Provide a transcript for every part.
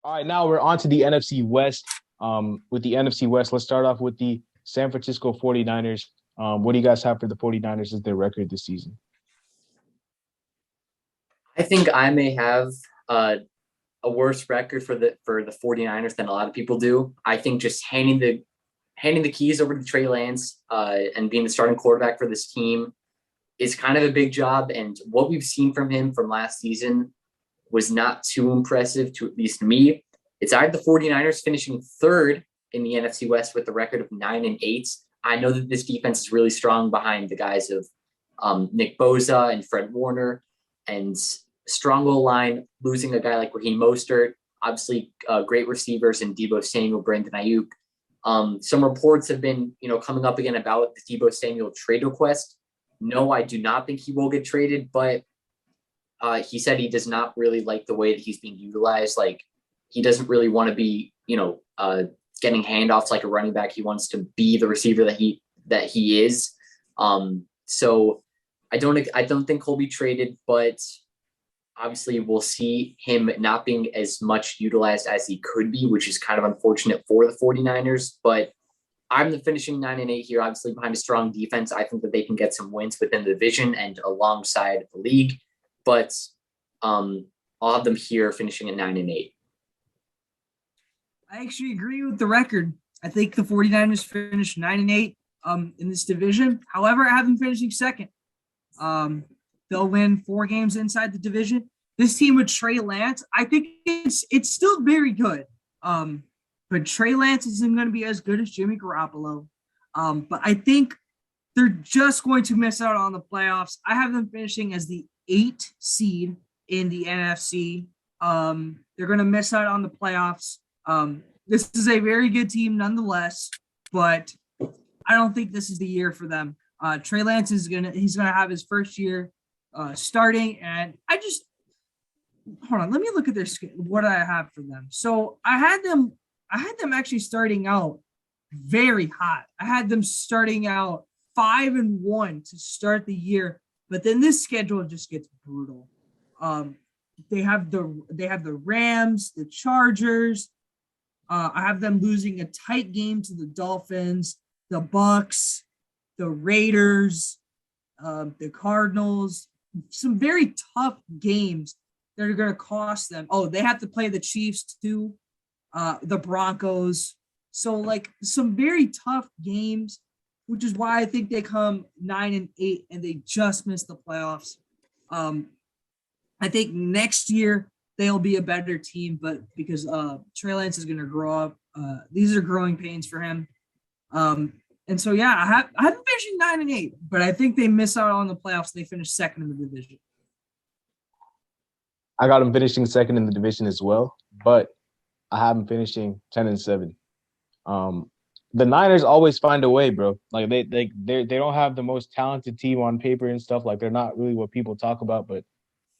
All right, now we're on to the NFC West. With the NFC West, let's start off with the San Francisco 49ers. What do you guys have for the 49ers as their record this season? I think I may have uh, a worse record for the 49ers than a lot of people do. I think just handing the keys over to Trey Lance and being the starting quarterback for this team is kind of a big job. And what we've seen from him from last season was not too impressive, to at least me. It's I had the 49ers finishing third in the NFC West with a record of 9-8. I know that this defense is really strong behind the guys of Nick Bosa and Fred Warner, and strong O line, losing a guy like Raheem Mostert, obviously great receivers in Debo Samuel, Brandon Ayuk. Some reports have been, coming up again about the Debo Samuel trade request. No, I do not think he will get traded, but he said he does not really like the way that he's being utilized. Like, he doesn't really want to be, getting handoffs like a running back. He wants to be the receiver that he is. So I don't think he'll be traded, but obviously we'll see him not being as much utilized as he could be, which is kind of unfortunate for the 49ers. But I'm the finishing 9-8 here, obviously behind a strong defense. I think that they can get some wins within the division and alongside the league. But I'll have them here finishing at 9-8. I actually agree with the record. I think the 49ers finished 9-8 in this division. However, I have them finishing second. They'll win 4 games inside the division. This team with Trey Lance, I think it's still very good. But Trey Lance isn't going to be as good as Jimmy Garoppolo. But I think they're just going to miss out on the playoffs. I have them finishing as the 8th seed in the NFC. They're going to miss out on the playoffs. This is a very good team nonetheless, but I don't think this is the year for them. Trey Lance he's gonna have his first year starting, and hold on, let me look at their what I have for them. So I had them actually starting out very hot. I had them starting out 5-1 to start the year, but then this schedule just gets brutal. They have the Rams, the Chargers. I have them losing a tight game to the Dolphins, the Bucks, the Raiders, the Cardinals. Some very tough games that are going to cost them. Oh, they have to play the Chiefs too, the Broncos. So, like, some very tough games, which is why I think they come 9-8 and they just miss the playoffs. I think next year they'll be a better team, but because Trey Lance is going to grow up, these are growing pains for him. And so, yeah, I have them finishing 9-8, but I think they miss out on the playoffs. They finish second in the division. I got them finishing second in the division as well, but I have them finishing 10-7. The Niners always find a way, bro. Like they don't have the most talented team on paper and stuff. Like, they're not really what people talk about, but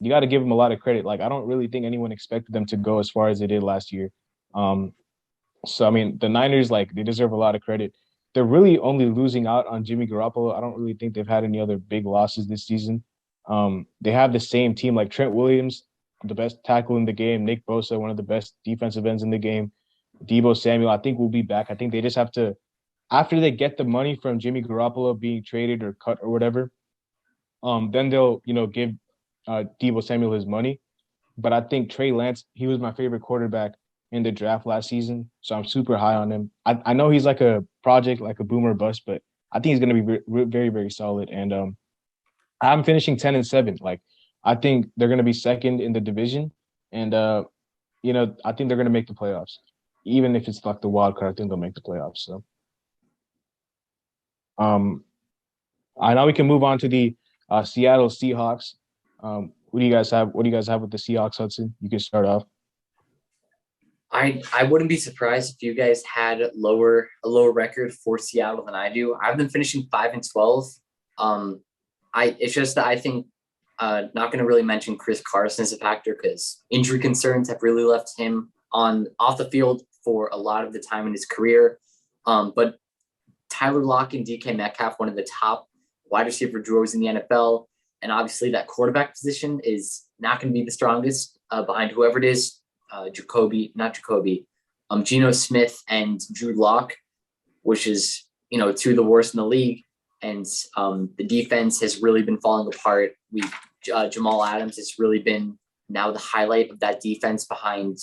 you got to give them a lot of credit. Like, I don't really think anyone expected them to go as far as they did last year. So I mean, the Niners, like, they deserve a lot of credit. They're really only losing out on Jimmy Garoppolo. I don't really think they've had any other big losses this season. They have the same team, like Trent Williams, the best tackle in the game, Nick Bosa, one of the best defensive ends in the game, Debo Samuel, I think, will be back. I think they just have to, after they get the money from Jimmy Garoppolo being traded or cut or whatever, then they'll, give Debo Samuel his money. But I think Trey Lance, he was my favorite quarterback in the draft last season, so I'm super high on him. I know he's like a project, like a boomer bust, but I think he's going to be very, very solid. And I'm finishing 10-7. Like, I think they're going to be second in the division, and I think they're going to make the playoffs. Even if it's like the wild card, I think they'll make the playoffs. So, I know we can move on to the Seattle Seahawks. What do you guys have? What do you guys have with the Seahawks, Hudson? You can start off. I wouldn't be surprised if you guys had a lower record for Seattle than I do. I have them finishing 5-12. It's just that I think not going to really mention Chris Carson as a factor because injury concerns have really left him off the field for a lot of the time in his career. But Tyler Lockett and DK Metcalf, one of the top wide receiver duos in the NFL, and obviously that quarterback position is not going to be the strongest behind whoever it is. Geno Smith and Drew Lock, which is, two of the worst in the league. And the defense has really been falling apart. Jamal Adams has really been now the highlight of that defense behind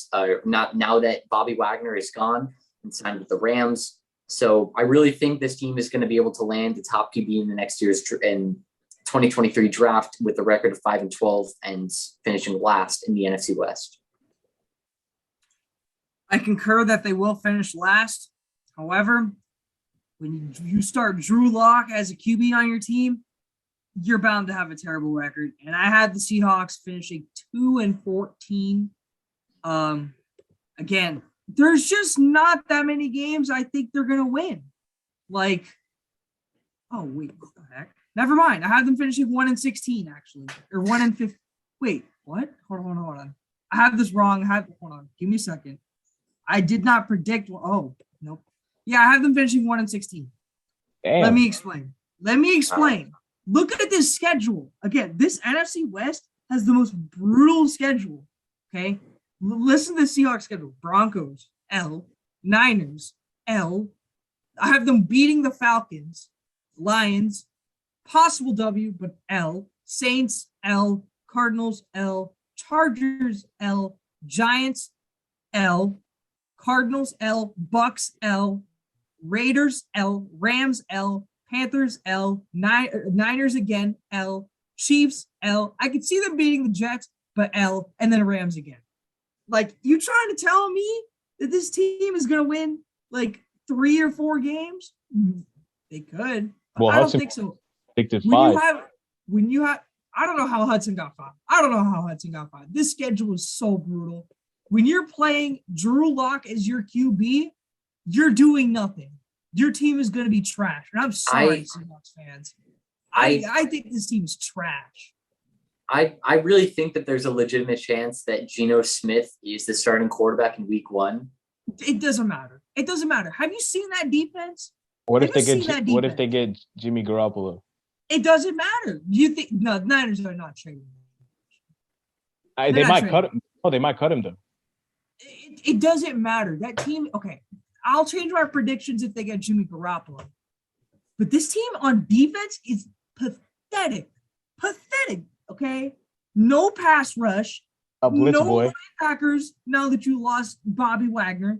not now that Bobby Wagner is gone and signed with the Rams. So I really think this team is going to be able to land the top QB in the next year's in 2023 draft with a record of 5-12 and finishing last in the NFC West. I concur that they will finish last. However, when you start Drew Lock as a QB on your team, you're bound to have a terrible record. And I had the Seahawks finishing 2-14. Again, there's just not that many games I think they're going to win. Like, oh, wait, what the heck? Never mind. I have them finishing 1-16, actually. Or 1-15. Wait, what? Hold on. I have this wrong. Hold on. Give me a second. I did not predict. Oh, nope. Yeah, I have them finishing 1-16. Damn. Let me explain. Look at this schedule. Again, this NFC West has the most brutal schedule. Okay? Listen to the Seahawks schedule. Broncos, L. Niners, L. I have them beating the Falcons, Lions, possible W, but L. Saints, L. Cardinals, L. Chargers, L. Giants, L. Cardinals, L. Bucks, L. Raiders, L. Rams, L. Panthers, L. Niners again, L. Chiefs, L. I could see them beating the Jets, but L. And then Rams again. Like, you trying to tell me that this team is going to win like 3 or 4 games? They could. Well, I don't think so. Predicted 5. I don't know how Hudson got 5. This schedule is so brutal. When you're playing Drew Lock as your QB, you're doing nothing. Your team is going to be trash. And I'm sorry, Seahawks fans. I think this team is trash. I really think that there's a legitimate chance that Geno Smith is the starting quarterback in week 1. It doesn't matter. Have you seen that defense? What if they get Jimmy Garoppolo? It doesn't matter. You think no, the Niners are not trading. They might cut him. Oh, they might cut him though. It doesn't matter. That team, okay. I'll change my predictions if they get Jimmy Garoppolo. But this team on defense is pathetic. Okay? No pass rush. Boy. Linebackers now that you lost Bobby Wagner.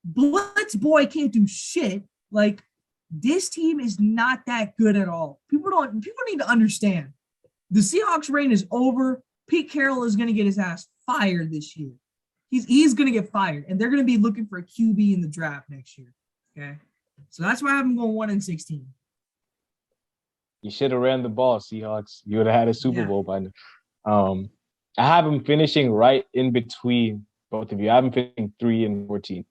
Blitz boy can't do shit. Like, this team is not that good at all. People need to understand. The Seahawks reign is over. Pete Carroll is going to get his ass fired this year. He's going to get fired, and they're going to be looking for a QB in the draft next year. Okay? So that's why I have them going 1-16. You should have ran the ball, Seahawks. You would have had a Super Bowl by now. I have them finishing right in between both of you. I have them finishing 3-14,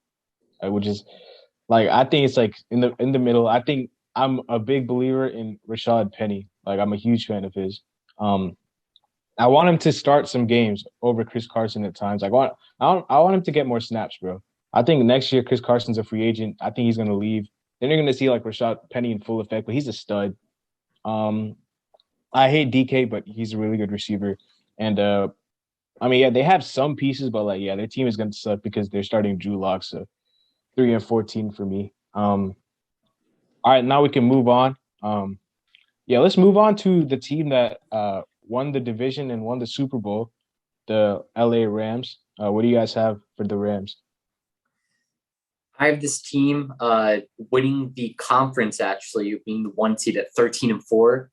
which is like, I think it's like in the middle. I think I'm a big believer in Rashad Penny. Like, I'm a huge fan of his. I want him to start some games over Chris Carson at times. I want him to get more snaps, bro. I think next year Chris Carson's a free agent. I think he's going to leave. Then you're going to see like Rashad Penny in full effect, but he's a stud. I hate DK, but he's a really good receiver. And they have some pieces, but their team is going to suck because they're starting Drew Lock. So 3-14 for me. All right, now we can move on. Let's move on to the team that won the division and won the Super Bowl, the LA Rams. What do you guys have for the Rams? I have this team winning the conference, actually, being the 1 seed at 13-4.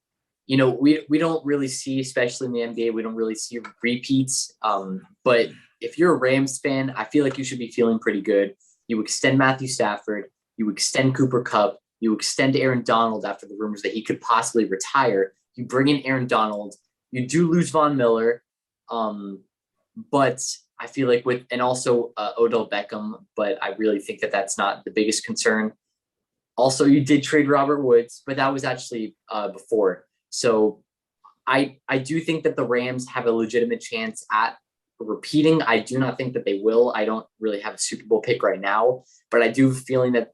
We don't really see, especially in the NBA, we don't really see repeats. But if you're a Rams fan, I feel like you should be feeling pretty good. You extend Matthew Stafford. You extend Cooper Kupp. You extend Aaron Donald after the rumors that he could possibly retire. You bring in Aaron Donald. You do lose Von Miller. But I feel like also Odell Beckham, but I really think that that's not the biggest concern. Also, you did trade Robert Woods, but that was actually before. So I do think that the Rams have a legitimate chance at repeating. I do not think that they will. I don't really have a Super Bowl pick right now, but I do have a feeling that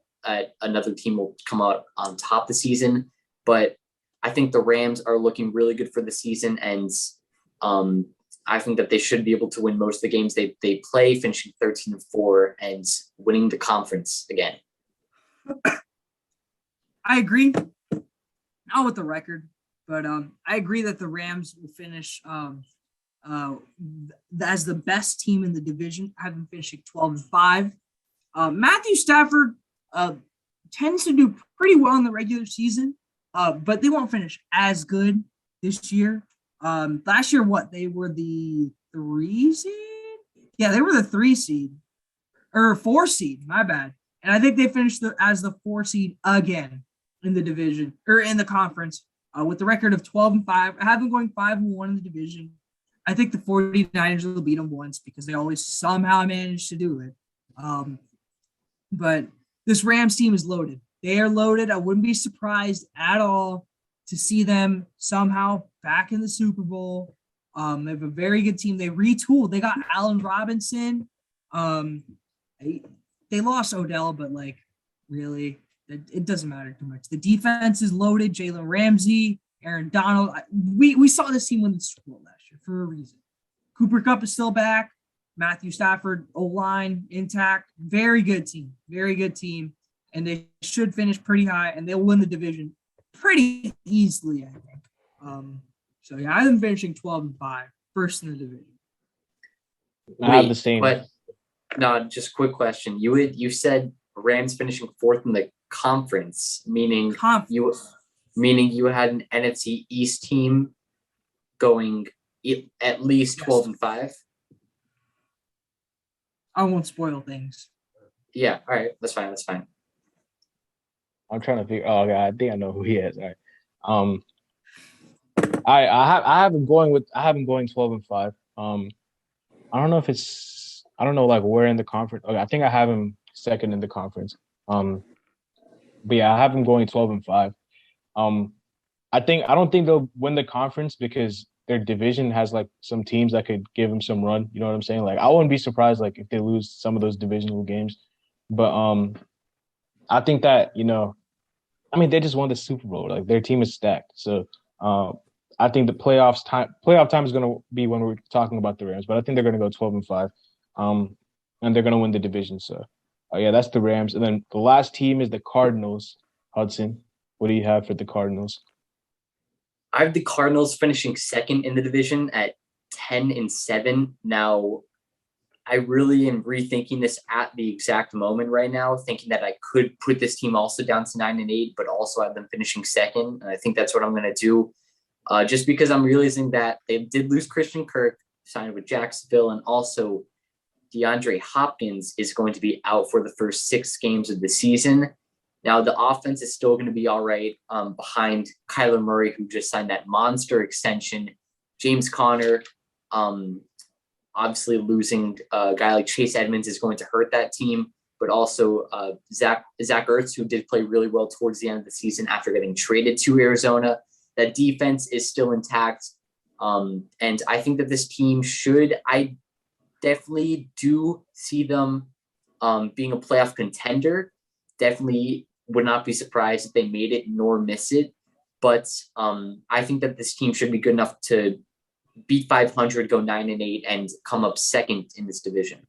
another team will come out on top this season. But I think the Rams are looking really good for the season, and I think that they should be able to win most of the games they play, finishing 13-4 and winning the conference again. I agree. Not with the record, but I agree that the Rams will finish as the best team in the division, having finishing 12-5. Matthew Stafford tends to do pretty well in the regular season, but they won't finish as good this year. Last year, they were the 3 seed? Yeah, they were the 3 seed or 4 seed. My bad. And I think they finished as the 4 seed again in the division or in the conference with the record of 12-5. I have them going 5-1 in the division. I think the 49ers will beat them once because they always somehow manage to do it. But this Rams team is loaded. They are loaded. I wouldn't be surprised at all to see them somehow back in the Super Bowl. They have a very good team. They retooled. They got Allen Robinson. They lost Odell, but really, it doesn't matter too much. The defense is loaded. Jalen Ramsey, Aaron Donald. We saw this team win the Super Bowl last year for a reason. Cooper Kupp is still back. Matthew Stafford, O-line intact. Very good team. Very good team. And they should finish pretty high, and they'll win the division pretty easily, I think. So, yeah, I'm finishing 12-5, first in the division. I have the same. But no, just a quick question. You said Rams finishing 4th in the conference, meaning you had an NFC East team going at least 12-5. I won't spoil things. Yeah, all right, that's fine. I'm trying to figure. Oh, God, I think I know who he is. All right. I have him going 12-5. I don't know if it's. I don't know where in the conference. Okay, I think I have him second in the conference. But yeah, I have him going 12-5. I don't think they'll win the conference because their division has some teams that could give them some run. You know what I'm saying? I wouldn't be surprised if they lose some of those divisional games. But I think that they just won the Super Bowl. Their team is stacked. So I think the playoff time is going to be when we're talking about the Rams. But I think they're going to go 12-5, and they're going to win the division. So yeah, that's the Rams. And then the last team is the Cardinals. Hudson, what do you have for the Cardinals? I have the Cardinals finishing 2nd in the division at 10-7. Now, I really am rethinking this at the exact moment right now, thinking that I could put this team also down to 9-8, but also have them finishing 2nd. And I think that's what I'm going to do, just because I'm realizing that they did lose Christian Kirk, signed with Jacksonville, and also DeAndre Hopkins is going to be out for the first 6 games of the season. Now, the offense is still going to be all right behind Kyler Murray, who just signed that monster extension. James Conner, obviously losing a guy like Chase Edmonds is going to hurt that team, but also Zach Ertz, who did play really well towards the end of the season after getting traded to Arizona. That defense is still intact. And I think that this team I definitely do see them being a playoff contender. Definitely would not be surprised if they made it nor miss it. But I think that this team should be good enough to beat 500, go 9-8, and come up 2nd in this division.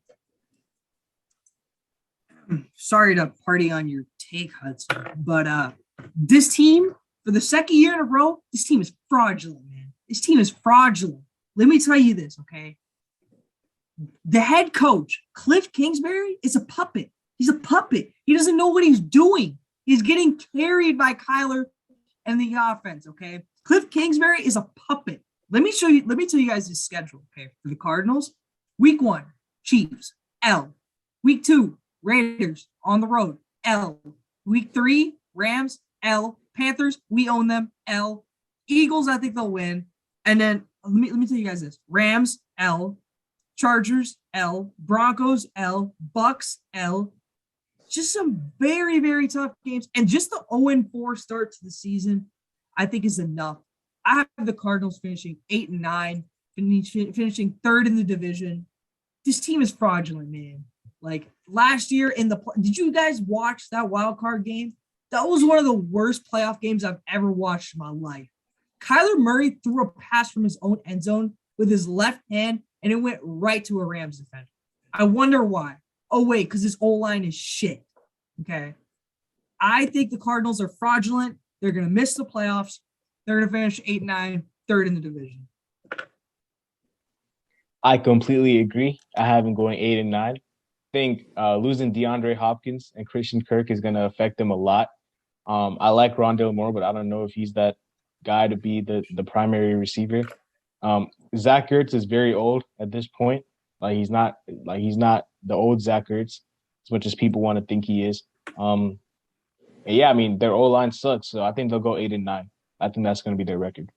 Sorry to party on your take, Hudson, but this team, for the 2nd year in a row, this team is fraudulent, man. This team is fraudulent. Let me tell you this, okay? The head coach, Cliff Kingsbury, is a puppet. He's a puppet. He doesn't know what he's doing. He's getting carried by Kyler and the offense, okay? Cliff Kingsbury is a puppet. Let me tell you guys his schedule, okay? For the Cardinals, week 1, Chiefs, L. Week 2, Raiders on the road, L. Week 3, Rams, L. Panthers, we own them, L. Eagles, I think they'll win. And then let me tell you guys this. Rams, L. Chargers, L. Broncos, L. Bucks, L. Just some very, very tough games. And just the 0-4 start to the season, I think is enough. I have the Cardinals finishing 8-9, finishing 3rd in the division. This team is fraudulent, man. Last year did you guys watch that wild card game? That was one of the worst playoff games I've ever watched in my life. Kyler Murray threw a pass from his own end zone with his left hand, and it went right to a Rams defender. I wonder why. Oh, wait, because his O-line is shit. Okay. I think the Cardinals are fraudulent. They're going to miss the playoffs. They're going to finish 8-9, third in the division. I completely agree. I have them going 8-9. I think losing DeAndre Hopkins and Christian Kirk is going to affect them a lot. I like Rondale Moore, but I don't know if he's that guy to be the primary receiver. Zach Ertz is very old at this point. He's not the old Zach Ertz as much as people want to think he is. Yeah, I mean their O line sucks, so I think they'll go 8-9. I think that's going to be their record.